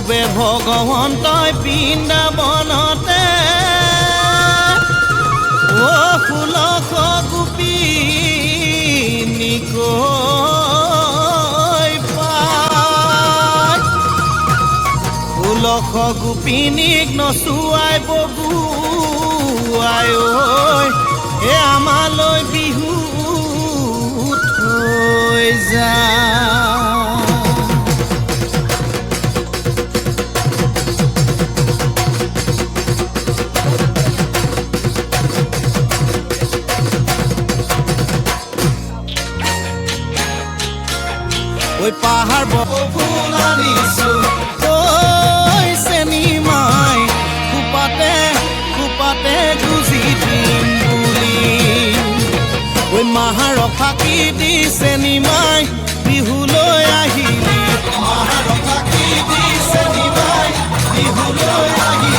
পূবে ভগৱন্তই বৃন্দাবনতে ও 1600 গোপিনীকৈ পায় 1600 গোপিনীক নচুৱাই বগুৱাই ঐ এ আমালৈ বিহু থৈ যায় ওই পাহাড় ফুল আনিছো ওই চেনি মাই কুপাতে কুপাতে গুজি দিম বুলি ওই মাহাৰ ফাঁকি দি চেনি মাই বিহুলৈ আহিলি মাহাৰ ফাঁকি দি চেনি মাই বিহুলৈ আহিলি